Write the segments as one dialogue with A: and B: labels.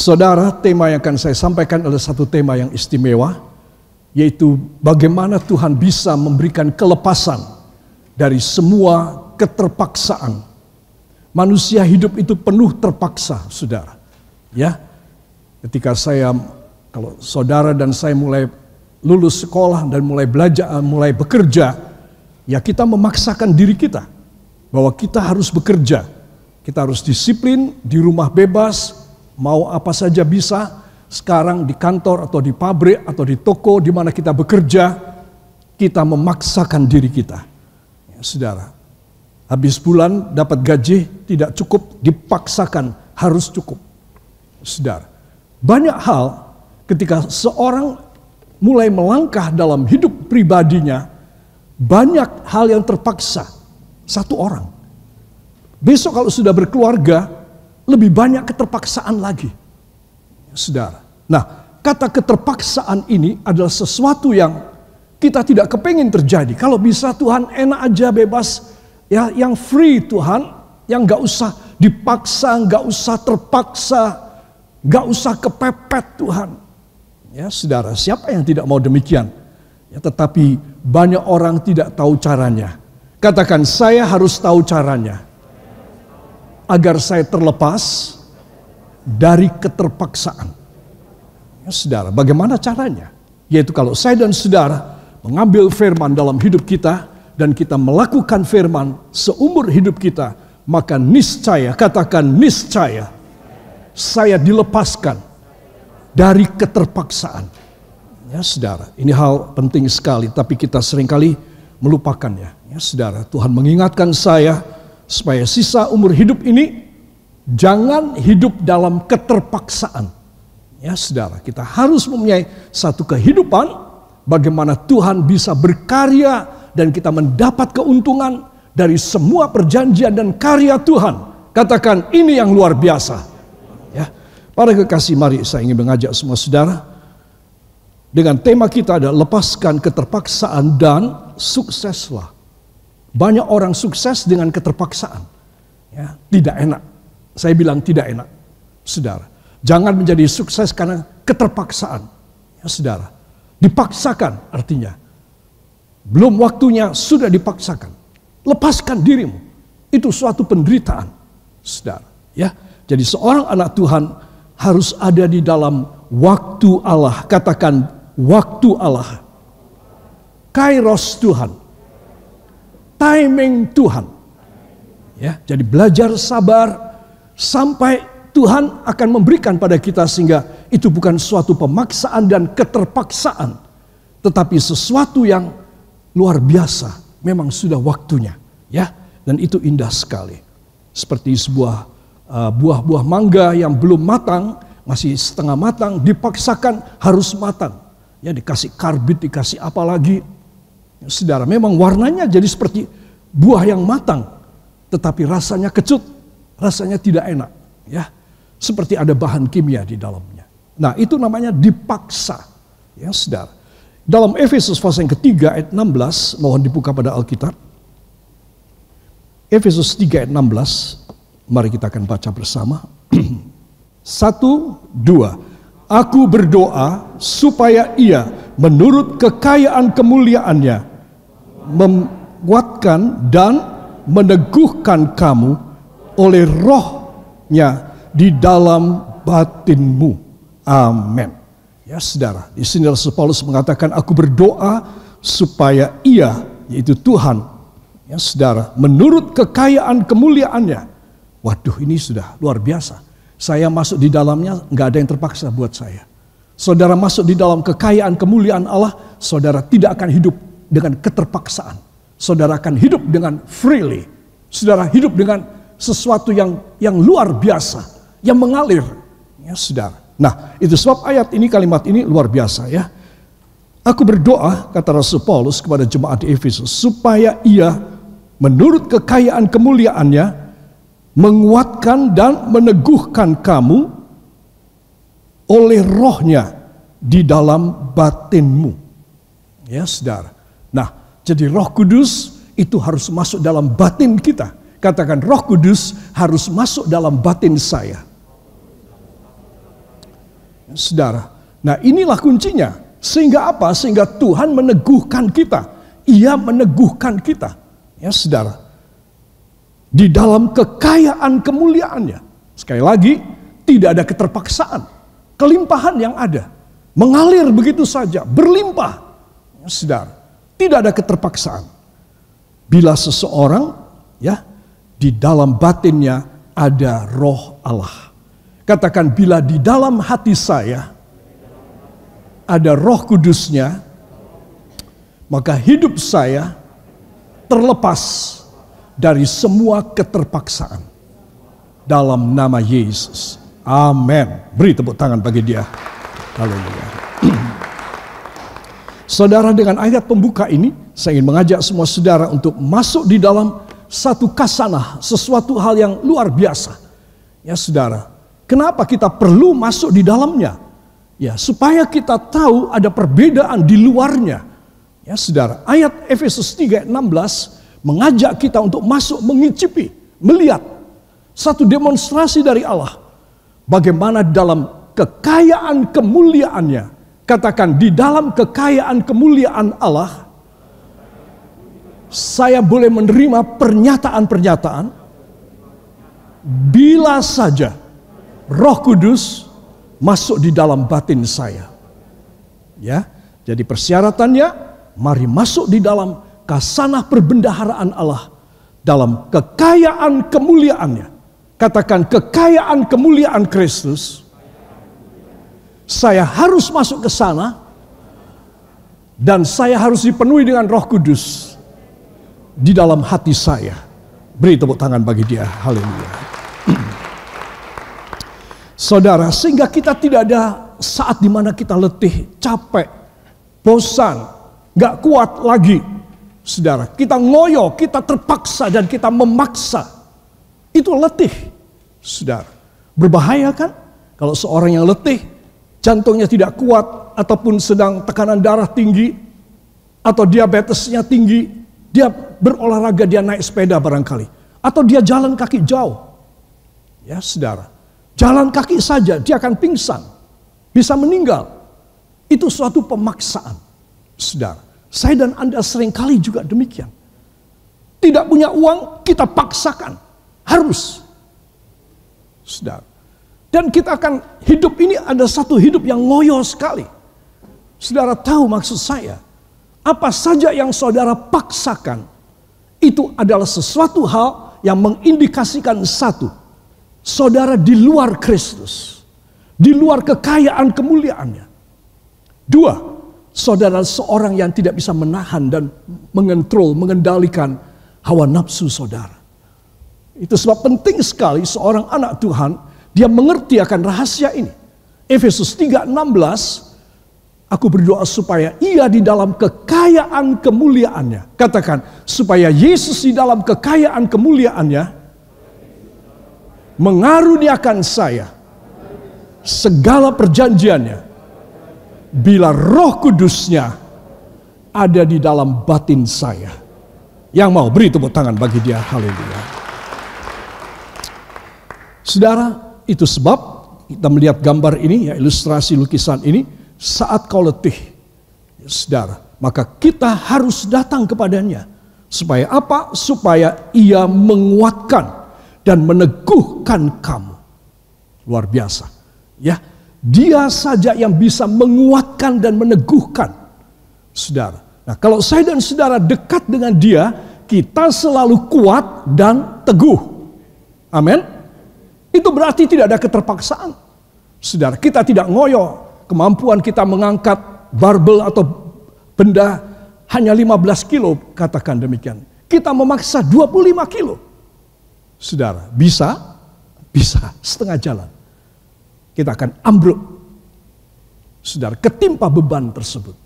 A: Saudara, tema yang akan saya sampaikan adalah satu tema yang istimewa, yaitu bagaimana Tuhan bisa memberikan kelepasan dari semua keterpaksaan. Manusia hidup itu penuh terpaksa, saudara. Ya, ketika kalau saudara dan saya mulai lulus sekolah dan mulai belajar, mulai bekerja, ya kita memaksakan diri kita bahwa kita harus bekerja. Kita harus disiplin, di rumah bebas, mau apa saja bisa. Sekarang di kantor atau di pabrik atau di toko di mana kita bekerja, kita memaksakan diri kita. Ya, saudara, habis bulan dapat gaji tidak cukup, dipaksakan harus cukup. Saudara, banyak hal ketika seorang mulai melangkah dalam hidup pribadinya, banyak hal yang terpaksa. Satu orang. Besok kalau sudah berkeluarga, lebih banyak keterpaksaan lagi. Saudara. Nah, kata keterpaksaan ini adalah sesuatu yang kita tidak kepingin terjadi. Kalau bisa Tuhan enak aja, bebas. Ya, yang free Tuhan, yang gak usah dipaksa, gak usah terpaksa, gak usah kepepet Tuhan. Ya, saudara, siapa yang tidak mau demikian? Ya, tetapi banyak orang tidak tahu caranya. Katakan, saya harus tahu caranya agar saya terlepas dari keterpaksaan. Ya, saudara, bagaimana caranya? Yaitu kalau saya dan saudara mengambil firman dalam hidup kita dan kita melakukan firman seumur hidup kita, maka niscaya, katakan niscaya, saya dilepaskan dari keterpaksaan. Ya, saudara, ini hal penting sekali, tapi kita seringkali melupakannya. Ya, saudara, Tuhan mengingatkan saya supaya sisa umur hidup ini jangan hidup dalam keterpaksaan. Ya, saudara, kita harus mempunyai satu kehidupan bagaimana Tuhan bisa berkarya dan kita mendapat keuntungan dari semua perjanjian dan karya Tuhan. Katakan, ini yang luar biasa. Ya, para kekasih, mari saya ingin mengajak semua saudara dengan tema kita adalah lepaskan keterpaksaan dan sukseslah. Banyak orang sukses dengan keterpaksaan. Ya, tidak enak. Saya bilang tidak enak. Saudara, jangan menjadi sukses karena keterpaksaan. Ya, saudara, dipaksakan artinya. Belum waktunya sudah dipaksakan. Lepaskan dirimu. Itu suatu penderitaan. Saudara, ya. Jadi seorang anak Tuhan harus ada di dalam waktu Allah. Katakan waktu Allah. Kairos Tuhan. Timing Tuhan. Ya, jadi belajar sabar sampai Tuhan akan memberikan pada kita sehingga itu bukan suatu pemaksaan dan keterpaksaan, tetapi sesuatu yang luar biasa. Memang sudah waktunya, ya, dan itu indah sekali. Seperti sebuah buah-buah mangga yang belum matang, masih setengah matang, dipaksakan harus matang. Ya, dikasih karbit, dikasih apa lagi. Saudara, memang warnanya jadi seperti buah yang matang, tetapi rasanya kecut, rasanya tidak enak, ya. Seperti ada bahan kimia di dalamnya. Nah, itu namanya dipaksa, ya, saudara. Dalam Efesus pasal yang ketiga ayat 16, mohon dibuka pada Alkitab. Efesus 3 ayat 16, mari kita akan baca bersama. 1, 2. Aku berdoa supaya Ia menurut kekayaan kemuliaannya menguatkan dan meneguhkan kamu oleh Roh-Nya di dalam batinmu. Amin. Ya, saudara, di sini Rasul Paulus mengatakan, aku berdoa supaya Ia, yaitu Tuhan, ya saudara, menurut kekayaan kemuliaannya. Waduh, ini sudah luar biasa. Saya masuk di dalamnya, nggak ada yang terpaksa buat saya. Saudara masuk di dalam kekayaan kemuliaan Allah, saudara tidak akan hidup dengan keterpaksaan. Saudara akan hidup dengan freely. Saudara hidup dengan sesuatu yang luar biasa, yang mengalir. Ya, saudara. Nah, itu sebab ayat ini, kalimat ini luar biasa, ya. Aku berdoa, kata Rasul Paulus kepada jemaat di Efesus, supaya Ia menurut kekayaan kemuliaannya menguatkan dan meneguhkan kamu oleh Roh-Nya di dalam batinmu. Ya, saudara. Nah, jadi Roh Kudus itu harus masuk dalam batin kita. Katakan, Roh Kudus harus masuk dalam batin saya. Saudara, nah inilah kuncinya. Sehingga apa? Sehingga Tuhan meneguhkan kita. Ia meneguhkan kita. Ya saudara. Di dalam kekayaan kemuliaannya. Sekali lagi, tidak ada keterpaksaan. Kelimpahan yang ada. Mengalir begitu saja. Berlimpah. Ya saudara. Tidak ada keterpaksaan. Bila seseorang ya di dalam batinnya ada roh Allah. Katakan, bila di dalam hati saya ada Roh Kudusnya, maka hidup saya terlepas dari semua keterpaksaan. Dalam nama Yesus. Amin. Beri tepuk tangan bagi dia. Haleluya. Saudara, dengan ayat pembuka ini, saya ingin mengajak semua saudara untuk masuk di dalam satu kasanah, sesuatu hal yang luar biasa. Ya saudara, kenapa kita perlu masuk di dalamnya? Ya, supaya kita tahu ada perbedaan di luarnya. Ya saudara, ayat Efesus 3:16 mengajak kita untuk masuk mengicipi, melihat satu demonstrasi dari Allah. Bagaimana dalam kekayaan kemuliaannya. Katakan, di dalam kekayaan kemuliaan Allah, saya boleh menerima pernyataan-pernyataan bila saja Roh Kudus masuk di dalam batin saya. Ya, jadi persyaratannya, mari masuk di dalam kasanah perbendaharaan Allah dalam kekayaan kemuliaannya. Katakan, kekayaan kemuliaan Kristus. Saya harus masuk ke sana dan saya harus dipenuhi dengan Roh Kudus di dalam hati saya. Beri tepuk tangan bagi dia. Haleluya. Saudara, sehingga kita tidak ada saat dimana kita letih, capek, bosan, gak kuat lagi. Saudara, kita ngoyo, kita terpaksa dan kita memaksa. Itu letih. Saudara, berbahaya kan? Kalau seorang yang letih, jantungnya tidak kuat, ataupun sedang tekanan darah tinggi, atau diabetesnya tinggi, dia berolahraga, dia naik sepeda barangkali. Atau dia jalan kaki jauh. Ya saudara. Jalan kaki saja dia akan pingsan, bisa meninggal. Itu suatu pemaksaan. Saudara, saya dan Anda seringkali juga demikian. Tidak punya uang, kita paksakan. Harus. Saudara. Dan kita akan hidup ini ada satu hidup yang ngoyo sekali. Saudara tahu maksud saya. Apa saja yang saudara paksakan, itu adalah sesuatu hal yang mengindikasikan satu. Saudara di luar Kristus, di luar kekayaan kemuliaannya. Dua, saudara seorang yang tidak bisa menahan dan mengendalikan hawa nafsu saudara. Itu sebab penting sekali seorang anak Tuhan, dia mengerti akan rahasia ini. Efesus 3:16, aku berdoa supaya ia di dalam kekayaan kemuliaannya. Katakan, supaya Yesus di dalam kekayaan kemuliaannya mengaruniakan saya segala perjanjiannya bila Roh Kudusnya ada di dalam batin saya. Yang mau beri tepuk tangan bagi dia. Haleluya. Saudara, itu sebab kita melihat gambar ini, ya ilustrasi lukisan ini, saat kau letih, ya, saudara, maka kita harus datang kepadanya. Supaya apa? Supaya ia menguatkan dan meneguhkan kamu. Luar biasa. Ya, dia saja yang bisa menguatkan dan meneguhkan. Saudara. Nah, kalau saya dan saudara dekat dengan dia, kita selalu kuat dan teguh. Amin. Itu berarti tidak ada keterpaksaan. Saudara, kita tidak ngoyo. Kemampuan kita mengangkat barbel atau benda hanya 15 kilo, katakan demikian. Kita memaksa 25 kilo. Saudara, bisa setengah jalan. Kita akan ambruk. Saudara, ketimpa beban tersebut.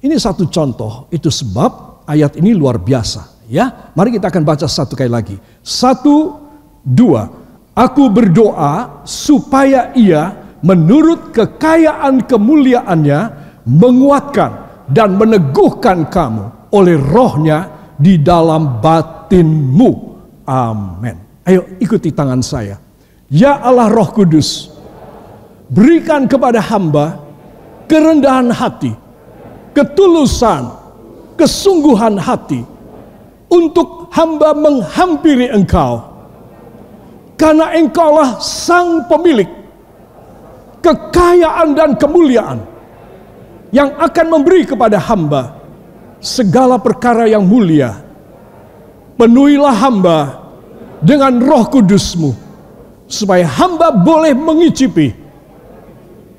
A: Ini satu contoh, itu sebab ayat ini luar biasa. Ya, mari kita akan baca satu kali lagi. 1, 2. Aku berdoa supaya ia menurut kekayaan kemuliaannya menguatkan dan meneguhkan kamu oleh Roh-Nya di dalam batinmu. Amin. Ayo ikuti tangan saya. Ya Allah Roh Kudus, berikan kepada hamba kerendahan hati, ketulusan, kesungguhan hati, untuk hamba menghampiri Engkau. Karena Engkaulah sang pemilik kekayaan dan kemuliaan yang akan memberi kepada hamba segala perkara yang mulia. Penuhilah hamba dengan Roh Kudus-Mu, supaya hamba boleh mengicipi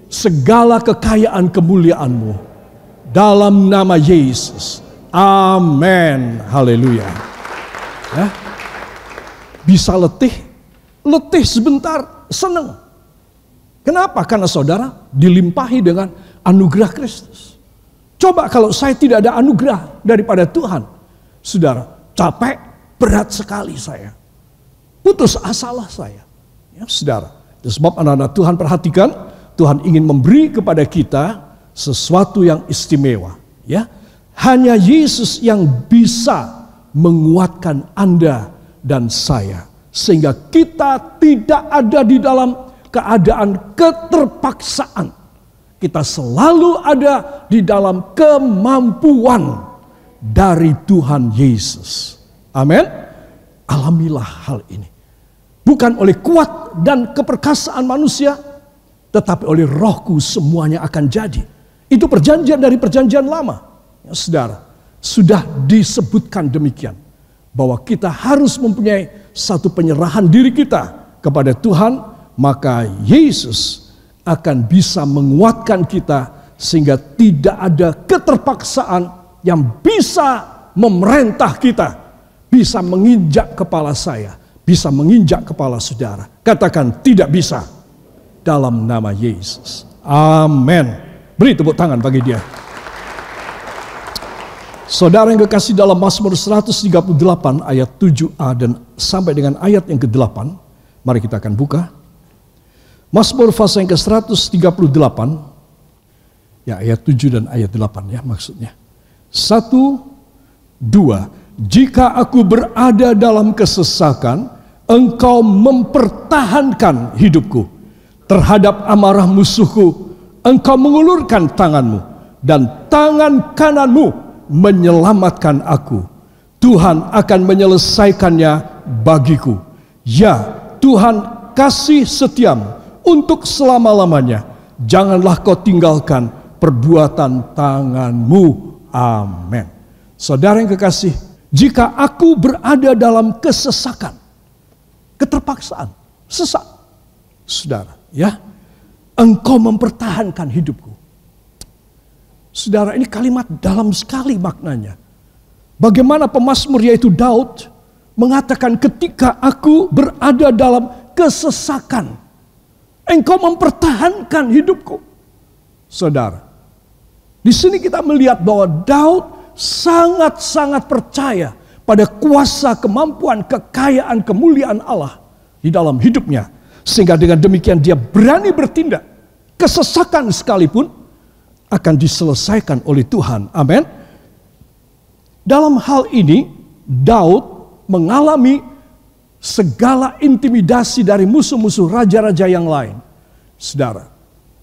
A: segala kekayaan kemuliaan-Mu. Dalam nama Yesus. Amin. Haleluya. Ya. Bisa letih sebentar, senang. Kenapa? Karena saudara dilimpahi dengan anugerah Kristus. Coba kalau saya tidak ada anugerah daripada Tuhan, saudara, capek, berat sekali saya. Putus asalah saya. Ya, saudara. Sebab anak-anak Tuhan, perhatikan, Tuhan ingin memberi kepada kita sesuatu yang istimewa. Ya, hanya Yesus yang bisa menguatkan Anda dan saya, sehingga kita tidak ada di dalam keadaan keterpaksaan. Kita selalu ada di dalam kemampuan dari Tuhan Yesus. Amin. Alamilah hal ini. Bukan oleh kuat dan keperkasaan manusia, tetapi oleh Rohku semuanya akan jadi. Itu perjanjian dari perjanjian lama. Ya, saudara, sudah disebutkan demikian. Bahwa kita harus mempunyai satu penyerahan diri kita kepada Tuhan. Maka Yesus akan bisa menguatkan kita sehingga tidak ada keterpaksaan yang bisa memerintah kita, bisa menginjak kepala saya, bisa menginjak kepala saudara. Katakan tidak bisa dalam nama Yesus. Amin. Beri tepuk tangan bagi dia. Saudara yang kekasih, dalam Mazmur 138 ayat 7a dan sampai dengan ayat yang ke-8, mari kita akan buka. Mazmur pasal yang ke-138, ya ayat 7 dan ayat 8 ya maksudnya. 1, 2, jika aku berada dalam kesesakan, Engkau mempertahankan hidupku. Terhadap amarah musuhku, Engkau mengulurkan tangan-Mu, dan tangan kanan-Mu menyelamatkan aku. Tuhan akan menyelesaikannya bagiku. Ya, Tuhan kasih setiamu untuk selama-lamanya. Janganlah kau tinggalkan perbuatan tangan-Mu. Amin. Saudara yang kekasih, jika aku berada dalam kesesakan, keterpaksaan, sesak, saudara, ya, Engkau mempertahankan hidupku. Saudara, ini kalimat dalam sekali maknanya. Bagaimana pemazmur yaitu Daud mengatakan, ketika aku berada dalam kesesakan, Engkau mempertahankan hidupku. Saudara, di sini kita melihat bahwa Daud sangat-sangat percaya pada kuasa, kemampuan, kekayaan, kemuliaan Allah di dalam hidupnya. Sehingga dengan demikian dia berani bertindak. Kesesakan sekalipun akan diselesaikan oleh Tuhan. Amin. Dalam hal ini Daud mengalami segala intimidasi dari musuh-musuh raja-raja yang lain. Saudara,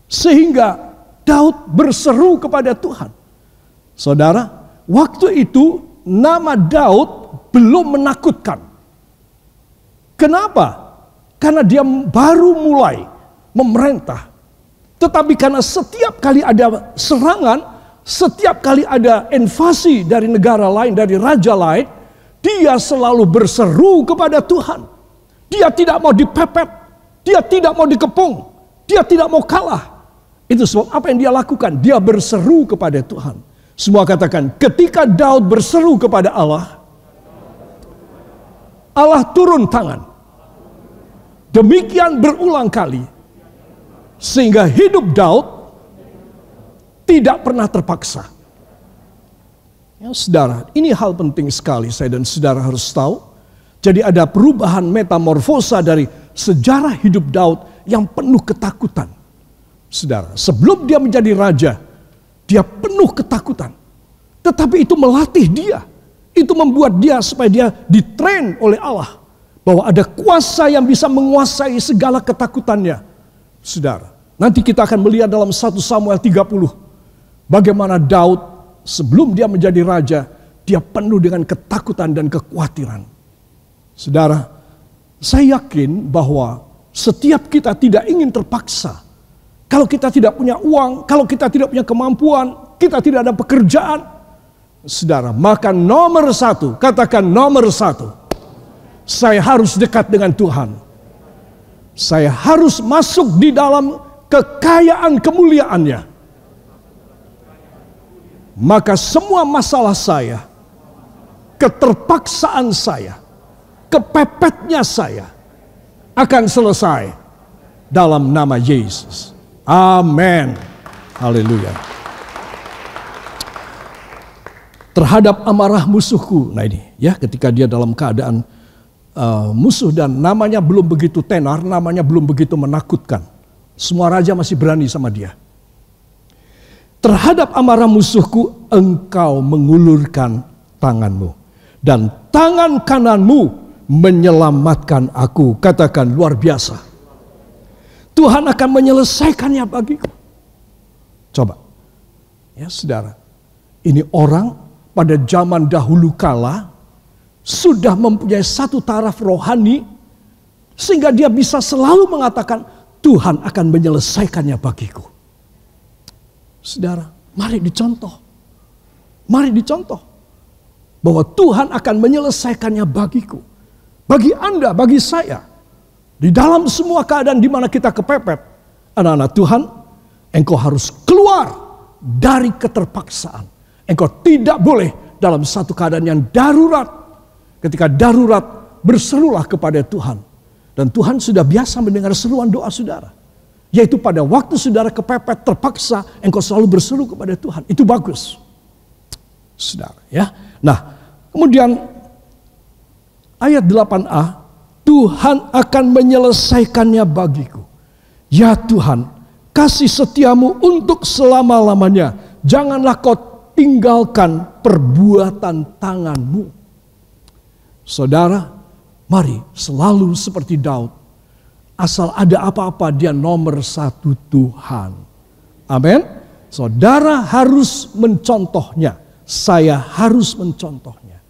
A: sehingga Daud berseru kepada Tuhan. Saudara, waktu itu nama Daud belum menakutkan. Kenapa? Karena dia baru mulai memerintah. Tetapi karena setiap kali ada serangan, setiap kali ada invasi dari negara lain, dari raja lain, dia selalu berseru kepada Tuhan. Dia tidak mau dipepet, dia tidak mau dikepung, dia tidak mau kalah. Itu sebab apa yang dia lakukan? Dia berseru kepada Tuhan. Semua katakan, ketika Daud berseru kepada Allah, Allah turun tangan. Demikian berulang kali. Sehingga hidup Daud tidak pernah terpaksa. Ya, saudara, ini hal penting sekali saya dan saudara harus tahu. Jadi ada perubahan metamorfosa dari sejarah hidup Daud yang penuh ketakutan. Saudara, sebelum dia menjadi raja, dia penuh ketakutan. Tetapi itu melatih dia. Itu membuat dia supaya dia ditrain oleh Allah. Bahwa ada kuasa yang bisa menguasai segala ketakutannya. Saudara, Nanti kita akan melihat dalam 1 Samuel 30. Bagaimana Daud sebelum dia menjadi raja, dia penuh dengan ketakutan dan kekhawatiran. Saudara, saya yakin bahwa setiap kita tidak ingin terpaksa. Kalau kita tidak punya uang, kalau kita tidak punya kemampuan, kita tidak ada pekerjaan. Saudara, maka nomor 1, katakan nomor 1. Saya harus dekat dengan Tuhan. Saya harus masuk di dalam kekayaan kemuliaannya. Maka semua masalah saya, keterpaksaan saya, kepepetnya saya akan selesai dalam nama Yesus. Amin. Haleluya. Terhadap amarah musuhku. Nah ini ya, ketika dia dalam keadaan musuh dan namanya belum begitu tenar, namanya belum begitu menakutkan. Semua raja masih berani sama dia. Terhadap amarah musuhku engkau mengulurkan tanganmu. Dan tangan kananmu menyelamatkan aku. Katakan luar biasa. Tuhan akan menyelesaikannya bagiku. Coba. Ya saudara. Ini orang pada zaman dahulu kala sudah mempunyai satu taraf rohani. Sehingga dia bisa selalu mengatakan Tuhan akan menyelesaikannya bagiku. Saudara, mari dicontoh. Mari dicontoh. Bahwa Tuhan akan menyelesaikannya bagiku. Bagi Anda, bagi saya. Di dalam semua keadaan di mana kita kepepet. Anak-anak Tuhan, engkau harus keluar dari keterpaksaan. Engkau tidak boleh dalam satu keadaan yang darurat. Ketika darurat, berserulah kepada Tuhan. Dan Tuhan sudah biasa mendengar seruan doa saudara. Yaitu pada waktu saudara kepepet, terpaksa, engkau selalu berseru kepada Tuhan. Itu bagus. Saudara, ya. Nah, kemudian ayat 8a, Tuhan akan menyelesaikannya bagiku. Ya Tuhan, kasih setiamu untuk selama-lamanya. Janganlah kau tinggalkan perbuatan tanganmu. Saudara, mari selalu seperti Daud. Asal ada apa-apa dia nomor 1 Tuhan. Amin. Saudara harus mencontohnya. Saya harus mencontohnya.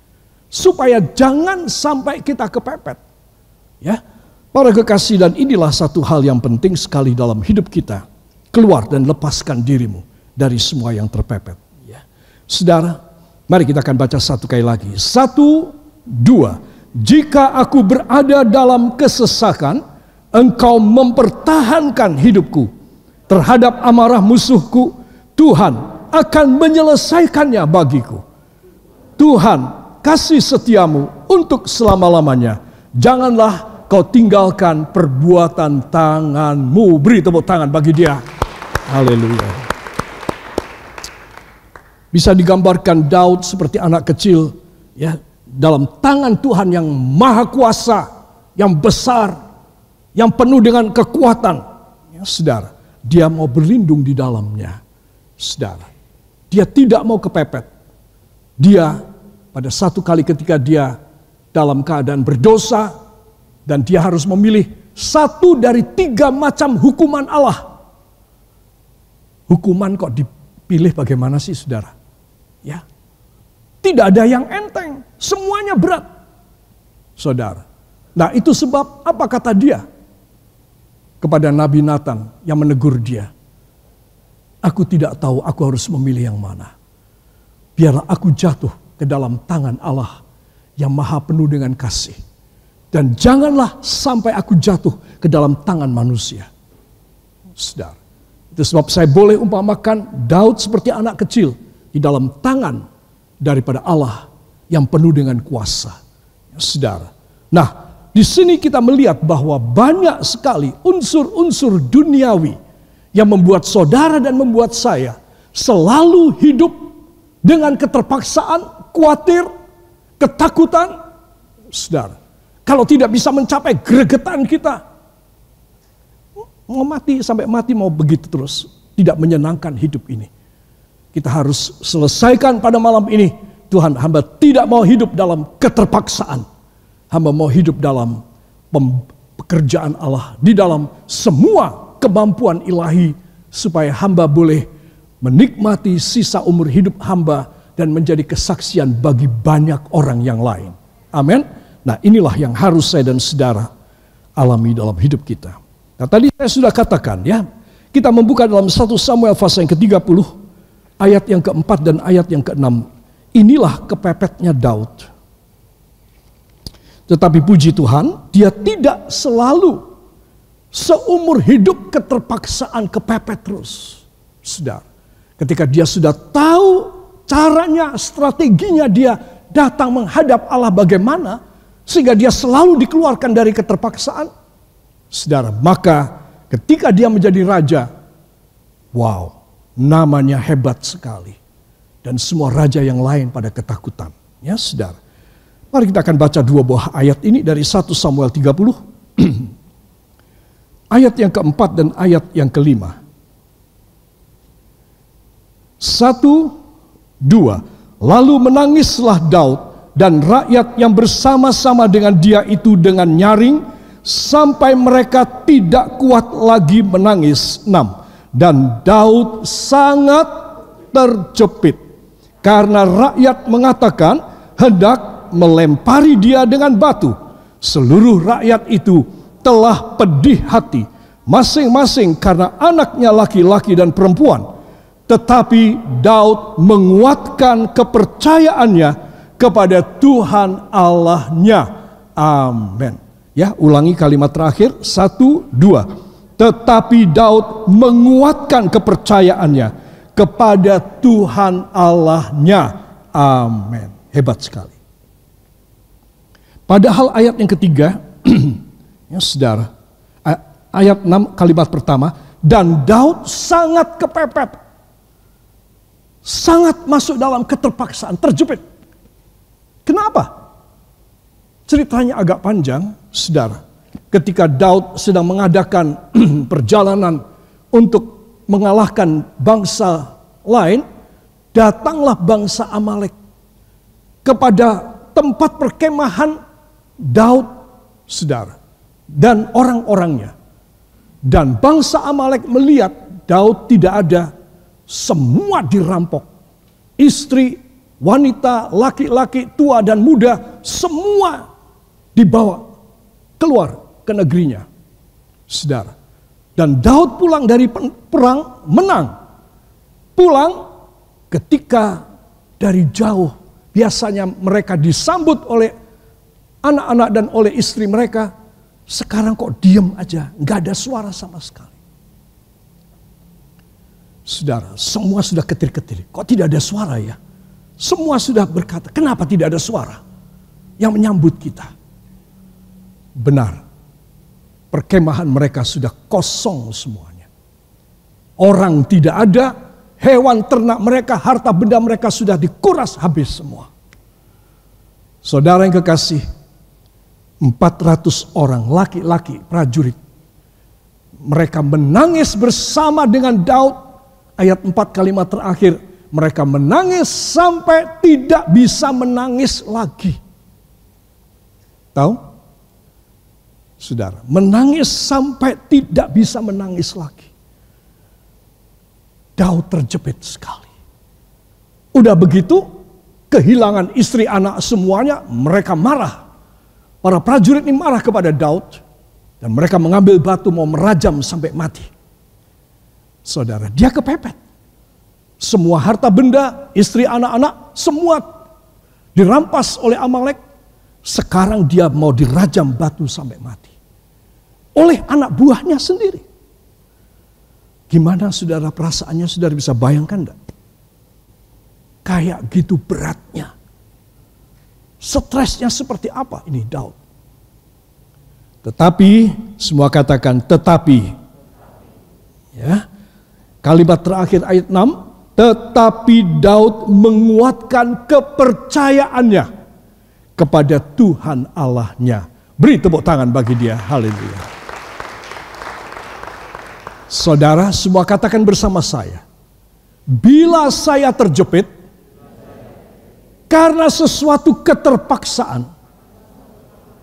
A: Supaya jangan sampai kita kepepet. Ya, para kekasih, dan inilah satu hal yang penting sekali dalam hidup kita. Keluar dan lepaskan dirimu dari semua yang terpepet. Ya. Saudara, mari kita akan baca satu kali lagi. 1, 2. Jika aku berada dalam kesesakan, Engkau mempertahankan hidupku. Terhadap amarah musuhku, Tuhan akan menyelesaikannya bagiku. Tuhan, kasih setiamu untuk selama-lamanya. Janganlah kau tinggalkan perbuatan tanganmu. Beri tepuk tangan bagi dia. Haleluya. Bisa digambarkan Daud seperti anak kecil, ya, dalam tangan Tuhan yang maha kuasa, yang besar, yang penuh dengan kekuatan. Ya, saudara, dia mau berlindung di dalamnya. Saudara, dia tidak mau kepepet. Dia pada satu kali ketika dia dalam keadaan berdosa, dan dia harus memilih satu dari 3 macam hukuman Allah. Hukuman kok dipilih bagaimana sih saudara? Ya, tidak ada yang enteng, semuanya berat. Saudara, nah itu sebab apa kata dia? Kepada Nabi Nathan yang menegur dia. Aku tidak tahu aku harus memilih yang mana. Biarlah aku jatuh ke dalam tangan Allah yang maha penuh dengan kasih. Dan janganlah sampai aku jatuh ke dalam tangan manusia. Saudara, itu sebab saya boleh umpamakan Daud seperti anak kecil di dalam tangan daripada Allah yang penuh dengan kuasa. Saudara, nah, di sini kita melihat bahwa banyak sekali unsur-unsur duniawi yang membuat saudara dan membuat saya selalu hidup dengan keterpaksaan, khawatir, ketakutan. Saudara, kalau tidak bisa mencapai gregetan kita, mau mati sampai mati mau begitu terus, tidak menyenangkan hidup ini. Kita harus selesaikan pada malam ini. Tuhan, hamba tidak mau hidup dalam keterpaksaan. Hamba mau hidup dalam pekerjaan Allah. Di dalam semua kemampuan ilahi supaya hamba boleh menikmati sisa umur hidup hamba dan menjadi kesaksian bagi banyak orang yang lain. Amin. Nah, inilah yang harus saya dan saudara alami dalam hidup kita. Nah, tadi saya sudah katakan ya, kita membuka dalam 1 Samuel pasal yang ke-30, ayat yang ke-4 dan ayat yang ke-6. Inilah kepepetnya Daud. Tetapi puji Tuhan, dia tidak selalu seumur hidup keterpaksaan kepepet terus. Saudara, ketika dia sudah tahu caranya, strateginya dia datang menghadap Allah bagaimana, sehingga dia selalu dikeluarkan dari keterpaksaan. Saudara, maka ketika dia menjadi raja, wow, namanya hebat sekali. Dan semua raja yang lain pada ketakutan. Ya saudara. Mari kita akan baca dua buah ayat ini dari 1 Samuel 30. Ayat yang keempat dan ayat yang kelima. 1, 2. Lalu menangislah Daud dan rakyat yang bersama-sama dengan dia itu dengan nyaring, sampai mereka tidak kuat lagi menangis. 6. Dan Daud sangat terjepit, karena rakyat mengatakan hendak melempari dia dengan batu. Seluruh rakyat itu telah pedih hati, masing-masing karena anaknya laki-laki dan perempuan. Tetapi Daud menguatkan kepercayaannya kepada Tuhan Allahnya. Amin. Ya, ulangi kalimat terakhir, 1, 2. Tetapi Daud menguatkan kepercayaannya kepada Tuhan Allahnya. Amin. Hebat sekali. Padahal ayat yang ketiga, ya saudara, ayat 6 kalimat pertama, dan Daud sangat kepepet, sangat masuk dalam keterpaksaan, terjepit. Kenapa? Ceritanya agak panjang, saudara. Ketika Daud sedang mengadakan perjalanan untuk mengalahkan bangsa lain, datanglah bangsa Amalek kepada tempat perkemahan Daud, saudara, dan orang-orangnya. Dan bangsa Amalek melihat Daud tidak ada, semua dirampok. Istri, wanita, laki-laki, tua dan muda, semua dibawa keluar ke negerinya, saudara. Dan Daud pulang dari perang menang. Pulang ketika dari jauh, biasanya mereka disambut oleh anak-anak dan oleh istri mereka. Sekarang kok diam aja, nggak ada suara sama sekali. Saudara, semua sudah ketir-ketir. Kok tidak ada suara ya? Semua sudah berkata, kenapa tidak ada suara yang menyambut kita? Benar, perkemahan mereka sudah kosong semuanya. Orang tidak ada, hewan ternak mereka, harta benda mereka sudah dikuras habis semua. Saudara yang kekasih, 400 orang laki-laki prajurit, mereka menangis bersama dengan Daud. Ayat 4 kalimat terakhir, mereka menangis sampai tidak bisa menangis lagi. Tahu? Saudara, menangis sampai tidak bisa menangis lagi. Daud terjepit sekali. Udah begitu, kehilangan istri anak semuanya, mereka marah. Para prajurit ini marah kepada Daud. Dan mereka mengambil batu mau merajam sampai mati. Saudara, dia kepepet. Semua harta benda, istri anak-anak, semua dirampas oleh Amalek. Sekarang dia mau dirajam batu sampai mati. Oleh anak buahnya sendiri. Gimana saudara perasaannya, saudara bisa bayangkan enggak? Kayak gitu beratnya. Stresnya seperti apa ini Daud? Tetapi, semua katakan tetapi. Ya. Kalimat terakhir ayat 6, tetapi Daud menguatkan kepercayaannya kepada Tuhan Allahnya. Beri tepuk tangan bagi dia. Haleluya. Saudara, semua katakan bersama saya. Bila saya terjepit karena sesuatu keterpaksaan,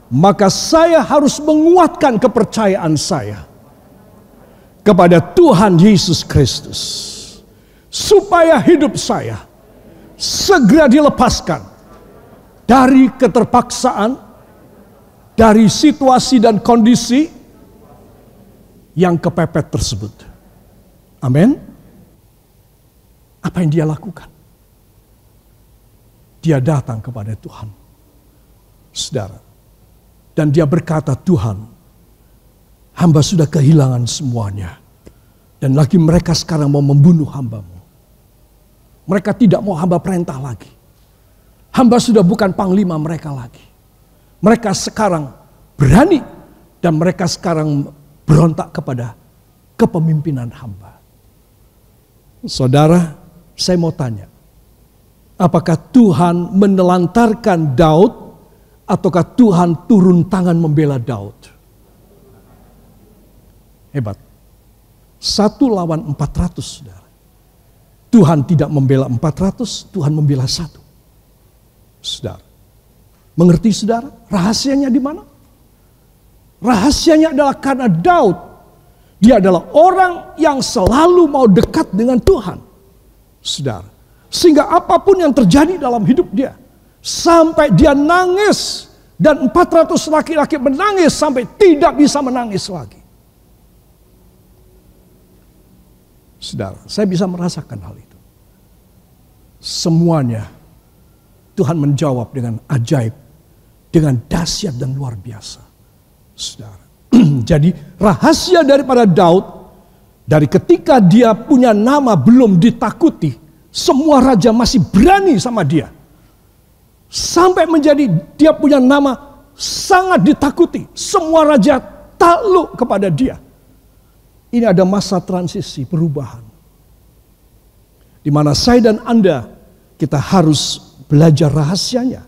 A: maka saya harus menguatkan kepercayaan saya kepada Tuhan Yesus Kristus, supaya hidup saya segera dilepaskan dari keterpaksaan, dari situasi dan kondisi yang kepepet tersebut. Amin. Apa yang dia lakukan? Dia datang kepada Tuhan, saudara, dan dia berkata, Tuhan, hamba sudah kehilangan semuanya, dan lagi mereka sekarang mau membunuh hamba-Mu. Mereka tidak mau hamba perintah lagi. Hamba sudah bukan panglima mereka lagi. Mereka sekarang berani, dan mereka sekarang berontak kepada kepemimpinan hamba. Saudara, saya mau tanya, apakah Tuhan menelantarkan Daud, ataukah Tuhan turun tangan membela Daud? Hebat. 1 lawan 400, saudara. Tuhan tidak membela 400, Tuhan membela 1. Saudara, mengerti saudara? Rahasianya di mana? Rahasianya adalah karena Daud, dia adalah orang yang selalu mau dekat dengan Tuhan, saudara. Sehingga apapun yang terjadi dalam hidup dia, sampai dia nangis, dan 400 laki-laki menangis sampai tidak bisa menangis lagi. Saudara, saya bisa merasakan hal itu. Semuanya Tuhan menjawab dengan ajaib, dengan dahsyat dan luar biasa. Saudara. Jadi rahasia daripada Daud, dari ketika dia punya nama belum ditakuti, semua raja masih berani sama dia. Sampai menjadi dia punya nama sangat ditakuti, semua raja takluk kepada dia. Ini ada masa transisi perubahan, di mana saya dan Anda, kita harus belajar rahasianya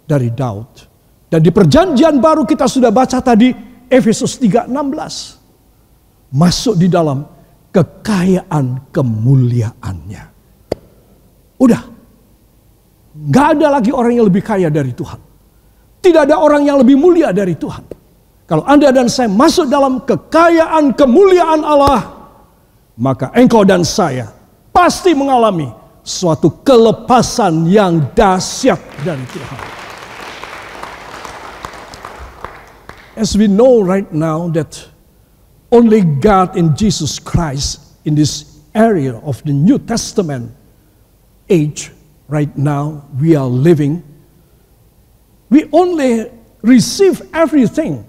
A: dari Daud. Dan di perjanjian baru kita sudah baca tadi, Efesus 3:16. Masuk di dalam kekayaan kemuliaannya. Udah. Gak ada lagi orang yang lebih kaya dari Tuhan. Tidak ada orang yang lebih mulia dari Tuhan. Kalau Anda dan saya masuk dalam kekayaan kemuliaan Allah, maka engkau dan saya pasti mengalami suatu kelepasan yang dahsyat dari Tuhan. As we know right now that only God in Jesus Christ in this area of the New Testament age right now we are living, we only receive everything,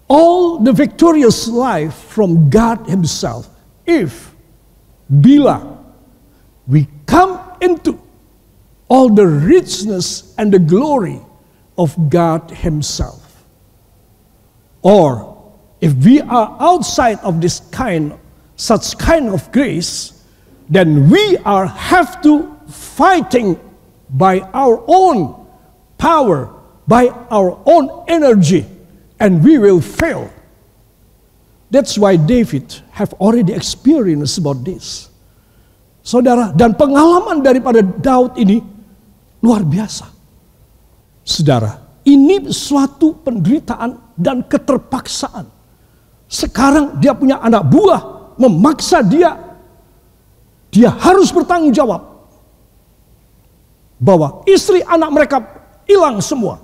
A: all the victorious life from God Himself, bila we come into all the richness and the glory of God Himself. Or if we are outside of such kind of grace, then we have to fighting by our own power, by our own energy, and we will fail. That's why David have already experienced about this. Saudara, dan pengalaman daripada Daud ini luar biasa. Saudara, ini suatu penderitaan dan keterpaksaan. Sekarang dia punya anak buah, memaksa dia harus bertanggung jawab bahwa istri anak mereka hilang semua.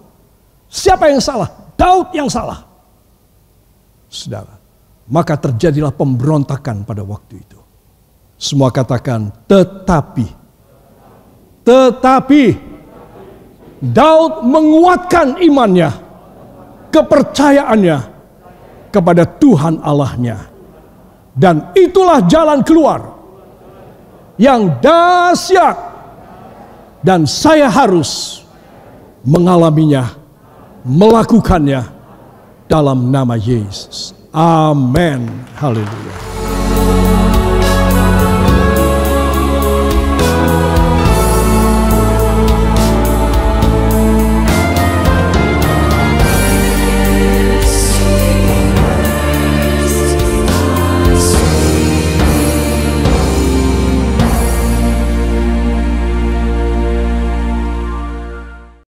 A: Siapa yang salah? Daud yang salah. Saudara, maka terjadilah pemberontakan pada waktu itu. Semua katakan tetapi Daud menguatkan imannya, kepercayaannya kepada Tuhan Allahnya. Dan itulah jalan keluar yang dahsyat, dan saya harus mengalaminya, melakukannya dalam nama Yesus. Amin. Haleluya.